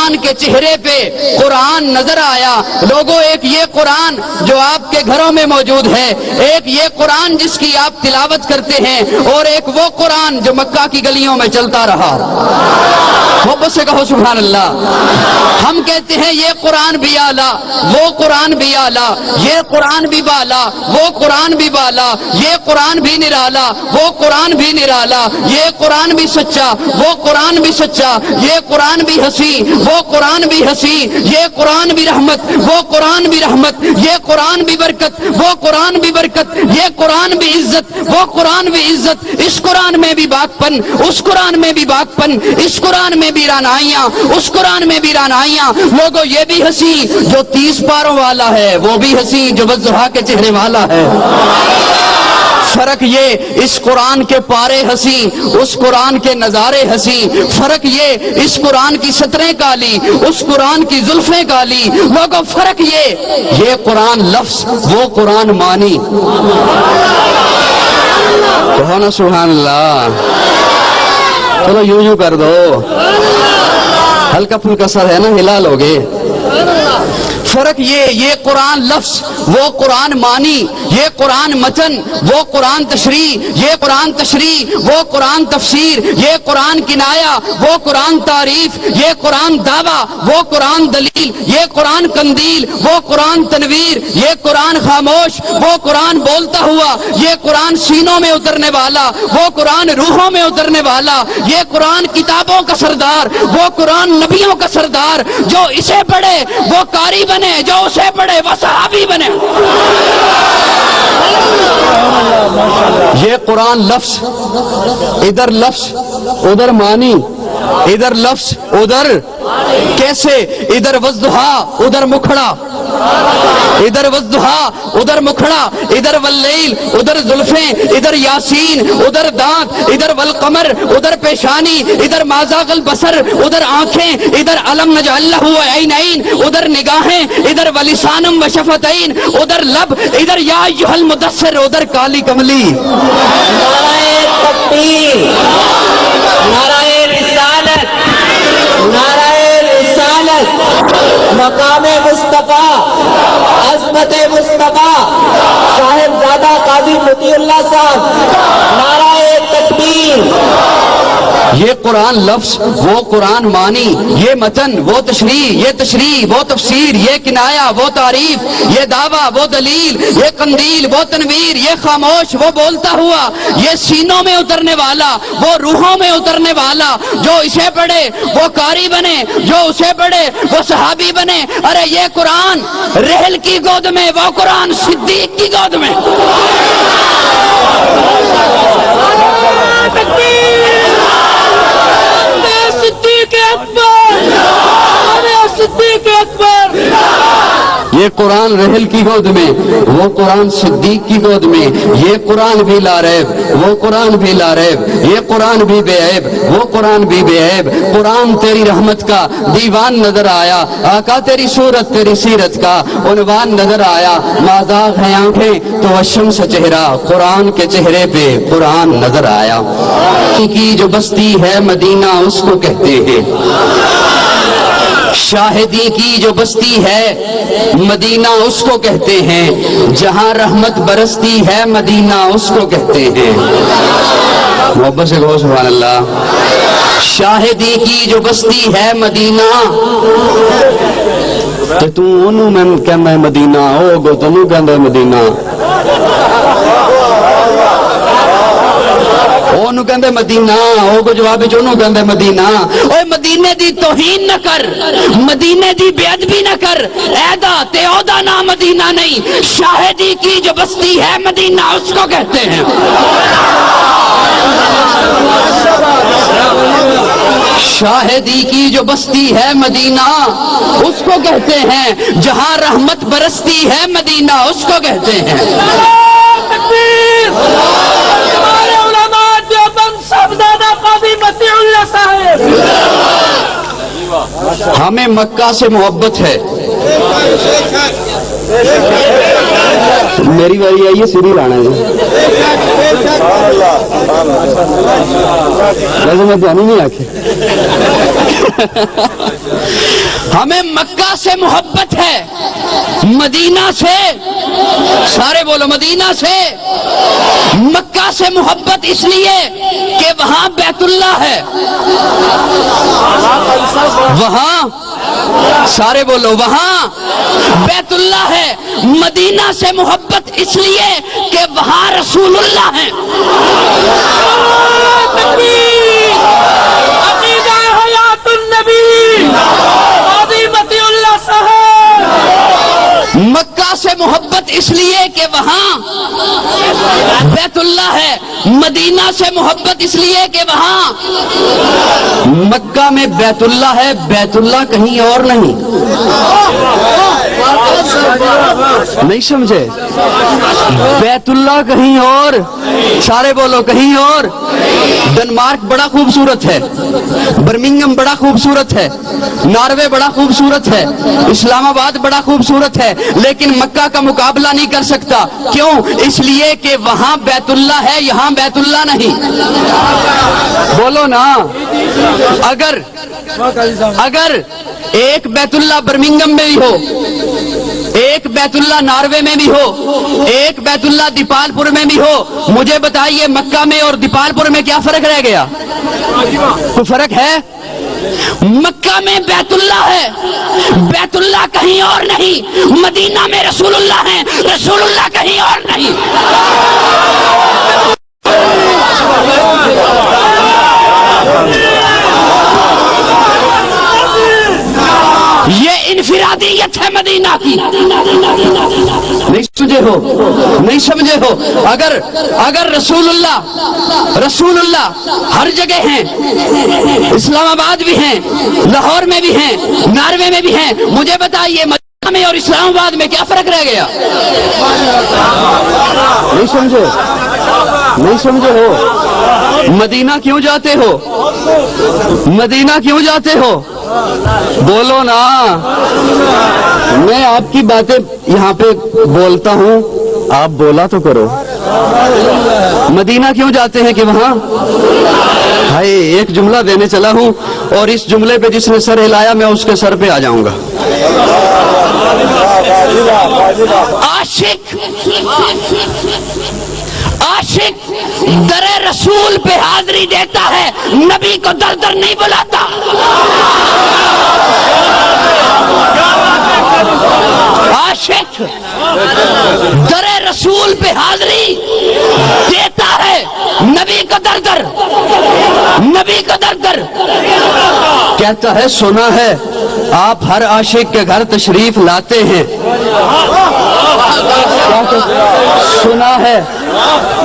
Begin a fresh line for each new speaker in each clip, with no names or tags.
قرآن کے چہرے پہ قرآن نظر آیا۔ لوگوں، ایک یہ قرآن جو آپ کے گھروں میں موجود ہے، ایک یہ قرآن جس کی آپ تلاوت کرتے ہیں، اور ایک وہ قرآن جو مکہ کی گلیوں میں چلتا رہا۔ محبت سے کہو سبحان اللہ۔ ہم کہتے ہیں یہ قرآن بھی اعلیٰ، وہ قرآن بھی اعلیٰ، یہ قرآن بھی بالا، وہ قرآن بھی بالا، یہ قرآن بھی نرالا، وہ قرآن بھی نرالا، یہ قرآن بھی سچا، وہ قرآن بھی سچا، یہ قرآن بھی ہنسی، وہ قرآن بھی ہنسی، یہ قرآن بھی رحمت، وہ قرآن بھی رحمت، یہ قرآن بھی برکت، وہ قرآن بھی برکت، یہ قرآن بھی عزت، وہ قرآن بھی عزت۔ اس قرآن میں بھی باغپن، اس قرآن میں بھی باغپن، اس قرآن میں بھی رانائیاں، اس قرآن میں بھی رانائیاں۔ لوگوں، یہ بھی ہنسی جو 30 پاروں والا ہے، وہ بھی ہنسی جو والضحیٰ کے چہرے والا ہے۔ فرق یہ، اس قرآن کے پارے ہنسی، اس قرآن کے نظارے ہنسی۔ فرق یہ، اس قرآن کی سطریں کالی، اس قرآن کی زلفیں کالی۔ لوگوں، فرق یہ قرآن لفظ، وہ قرآن مانی۔ کہو نا سبحان اللہ۔ چلو یوں کر دو، ہلکا پھلکا سر ہے نا، ہلا لوگے۔ فرق یہ قرآن لفظ، وہ قرآن مانی، یہ قرآن متن، وہ قرآن تشریح، یہ قرآن تشریح، وہ قرآن تفسیر، یہ قرآن کنایا، وہ قرآن تعریف، یہ قرآن دعویٰ، وہ قرآن دلیل، یہ قرآن قندیل، وہ قرآن تنویر، یہ قرآن خاموش، وہ قرآن بولتا ہوا، یہ قرآن سینوں میں اترنے والا، وہ قرآن روحوں میں اترنے والا، یہ قرآن کتابوں کا سردار، وہ قرآن نبیوں کا سردار۔ جو اسے پڑھے وہ قاری بنے، جو اسے پڑھے وہ صحابی بنے۔ یہ قرآن لفظ، ادھر لفظ ادھر معنی، ادھر لفظ ادھر کیسے؟ ادھر والضحیٰ ادھر مکھڑا، ادھر والضحیٰ ادھر مکھڑا، ادھر واللیل ادھر زلفیں، ادھر یاسین ادھر دانت، ادھر والقمر ادھر پیشانی، ادھر ما زاغ البصر ادھر آنکھیں، ادھر علم نجعل لہ عینین ادھر نگاہیں، ادھر ولسانم وشفتین ادھر لب، ادھر یا ایھا المدثر ادھر کالی کملی۔
نعرہ تکبیر، نعرہ رسالت، نعرہ رسالت، مقام مصطفیٰ، عظمت مصطفیٰ، صاحبزادہ قاضی مطیع اللہ صاحب، نعرہ تکبیر۔
یہ قرآن لفظ، وہ قرآن معنی، یہ متن، وہ تشریح، یہ تشریح، وہ تفسیر، یہ کنایا، وہ تعریف، یہ دعویٰ، وہ دلیل، یہ قندیل، وہ تنویر، یہ خاموش، وہ بولتا ہوا، یہ سینوں میں اترنے والا، وہ روحوں میں اترنے والا۔ جو اسے پڑھے وہ قاری بنے، جو اسے پڑھے وہ صحابی بنے۔ ارے یہ قرآن رحل کی گود میں، وہ قرآن صدیق کی گود میں۔ یہ قرآن رحل کی گود میں، وہ قرآن صدیق کی گود میں۔ یہ قرآن بھی لا ریب، وہ قرآن بھی لا ریب، یہ قرآن بھی بے عیب، وہ قرآن بھی بے عیب۔ قرآن تیری رحمت کا دیوان نظر آیا، آقا تیری صورت تیری سیرت کا عنوان نظر آیا۔ مازاغ ہیں آنکھیں تو الشمس چہرہ، قرآن کے چہرے پہ قرآن نظر آیا۔ کی جو بستی ہے مدینہ اس کو کہتے ہیں، شاہدی کی جو بستی ہے مدینہ اس کو کہتے ہیں، جہاں رحمت برستی ہے مدینہ اس کو کہتے ہیں۔ محبت سے کہو سبحان اللہ۔ شاہدی کی جو بستی ہے مدینہ، تے تو انہوں میں کہنا ہے مدینہ، او گو تنوں کہنا ہے مدینہ، انہوں کہندے مدینہ، او کو جواب جو انہوں کہندے مدینہ۔ اوے مدینے دی توہین نہ کر، مدینے دی بے ادبی نہ کر، ایدا تے اودا نہ مدینہ نہیں، شاہدی کی جو بستی ہے مدینہ اس کو کہتے ہیں۔ شاہدی کی جو بستی ہے مدینہ اس کو کہتے ہیں، جہاں رحمت برستی ہے مدینہ اس کو کہتے ہیں۔ ہمیں مکہ سے محبت ہے۔ میری باری آئی ہے سری رانا جی، ویسے میں تو نہیں آخر ہمیں مکہ سے محبت ہے، مدینہ سے، سارے بولو مدینہ سے، مکہ سے محبت اس لیے کہ وہاں بیت اللہ ہے، وہاں سارے بولو وہاں بیت اللہ ہے، مدینہ سے محبت اس لیے کہ وہاں رسول اللہ ہیں۔
عقیدہ حیات النبی عظیمت اللہ صاحب۔
مکہ سے محبت اس لیے کہ وہاں بیت اللہ ہے، مدینہ سے محبت اس لیے کہ وہاں مکہ میں بیت اللہ ہے، بیت اللہ کہیں اور نہیں۔ نہیں سمجھے؟ بیت اللہ کہیں اور، سارے بولو کہیں اور۔ ڈنمارک بڑا خوبصورت ہے، برمنگم بڑا خوبصورت ہے، ناروے بڑا خوبصورت ہے، اسلام آباد بڑا خوبصورت ہے، لیکن مکہ کا مقابلہ نہیں کر سکتا۔ کیوں؟ اس لیے کہ وہاں بیت اللہ ہے، یہاں بیت اللہ نہیں۔ بولو نا، اگر ایک بیت اللہ برمنگم میں بھی ہو، ایک بیت اللہ ناروے میں بھی ہو، ایک بیت اللہ دیپال پور میں بھی ہو، مجھے بتائیے مکہ میں اور دیپال پور میں کیا فرق رہ گیا؟ کوئی فرق ہے؟ مکہ میں بیت اللہ ہے، بیت اللہ کہیں اور نہیں، مدینہ میں رسول اللہ ہیں، رسول اللہ کہیں اور نہیں۔ یہ انفرادیت ہے مدینہ کی۔ نہیں سمجھے ہو؟ نہیں سمجھے ہو؟ اگر رسول اللہ ہر جگہ ہیں، اسلام آباد بھی ہیں، لاہور میں بھی ہیں، ناروے میں بھی ہیں، مجھے بتائیے مدینہ میں اور اسلام آباد میں کیا فرق رہ گیا؟ نہیں سمجھے؟ نہیں سمجھے ہو؟ مدینہ کیوں جاتے ہو؟ مدینہ کیوں جاتے ہو؟ بولو نا، میں آپ کی باتیں یہاں پہ بولتا ہوں، آپ بولا تو کرو۔ مدینہ کیوں جاتے ہیں کہ وہاں بھائی ایک جملہ دینے چلا ہوں، اور اس جملے پہ جس نے سر ہلایا میں اس کے سر پہ آ جاؤں گا۔ عاشق در رسول پہ حاضری دیتا ہے، نبی کو در در نہیں بلاتا۔ عاشق در رسول پہ حاضری دیتا ہے، نبی کو در در، نبی کو در در کہتا ہے۔ سنا ہے آپ ہر عاشق کے گھر تشریف لاتے ہیں،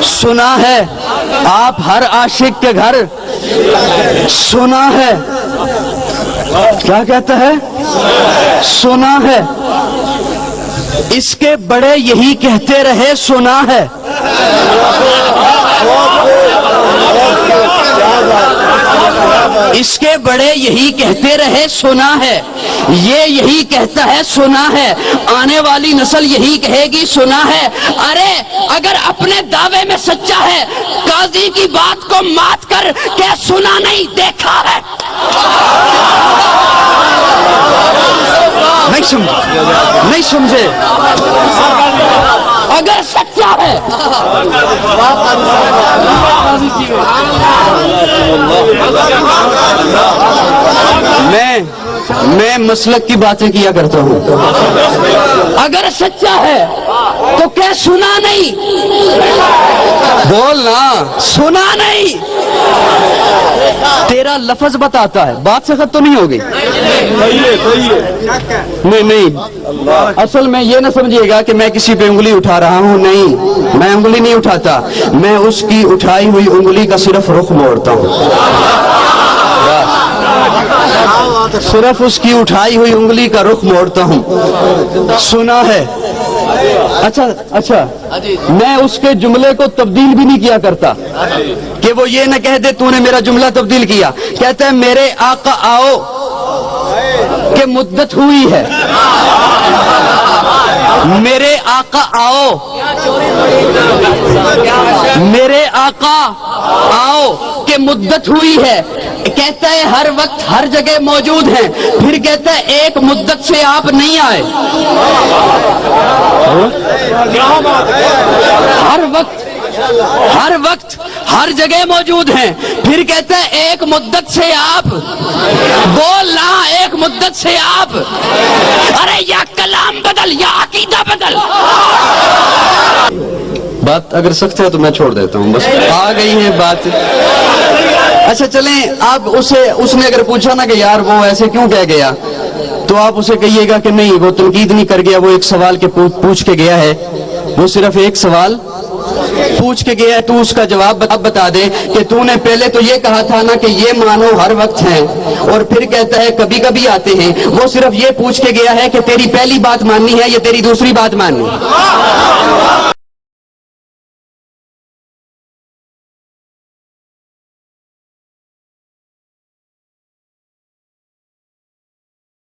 سنا ہے آپ ہر عاشق کے گھر، سنا ہے، کیا کہتا ہے؟ سنا ہے، اس کے بڑے یہی کہتے رہے، سنا ہے۔ اس کے بڑے یہی کہتے رہے، سنا ہے، یہ یہی کہتا ہے، سنا ہے، آنے والی نسل یہی کہے گی، سنا ہے۔ ارے اگر اپنے دعوے میں سچا ہے، قاضی کی بات کو مات کر کہ سنا نہیں دیکھا ہے۔ نہیں سمجھے؟ اگر سچا ہے میں مسلک کی باتیں کیا کرتا ہوں، اگر سچا ہے تو کیا سنا نہیں؟ بولنا، سنا نہیں، تیرا لفظ بتاتا ہے، بات سے ختم تو نہیں ہوگی۔ نہیں، اصل میں یہ نہ سمجھیے گا کہ میں کسی پہ انگلی اٹھا رہا ہوں، نہیں، میں انگلی نہیں اٹھاتا، میں اس کی اٹھائی ہوئی انگلی کا صرف رخ موڑتا ہوں، صرف اس کی اٹھائی ہوئی انگلی کا رخ موڑتا ہوں۔ سنا ہے، اچھا، میں اس کے جملے کو تبدیل بھی نہیں کیا کرتا کہ وہ یہ نہ کہہ دے تو نے میرا جملہ تبدیل کیا، کہتا ہے میرے آقا آؤ کہ مدت ہوئی ہے، میرے آقا آؤ، میرے آقا آؤ کہ مدت ہوئی ہے، کہتا ہے ہر وقت ہر جگہ موجود ہیں، پھر کہتا ہے ایک مدت سے آپ نہیں آئے، ہر وقت ہر جگہ موجود ہیں، پھر کہتا ہے ایک مدت سے آپ بول نہ، ایک مدت سے آپ، ارے یا کلام بدل یا عقیدہ بدل۔
بات اگر سخت ہے تو میں چھوڑ دیتا ہوں، بس آ گئی ہے بات۔
اچھا چلیں، آپ اس نے اگر پوچھا نا کہ یار وہ ایسے کیوں کہہ گیا، تو آپ اسے کہیے گا کہ نہیں وہ تنقید نہیں کر گیا، وہ ایک سوال کے پوچھ کے گیا ہے، وہ صرف ایک سوال پوچھ کے گیا ہے، تو اس کا جواب بتا دے کہ تو نے پہلے تو یہ کہا تھا نا کہ یہ مانو ہر وقت ہیں، اور پھر کہتا ہے کبھی کبھی آتے ہیں، وہ صرف یہ پوچھ کے گیا ہے کہ تیری پہلی بات ماننی ہے یا تیری دوسری بات ماننی ہے؟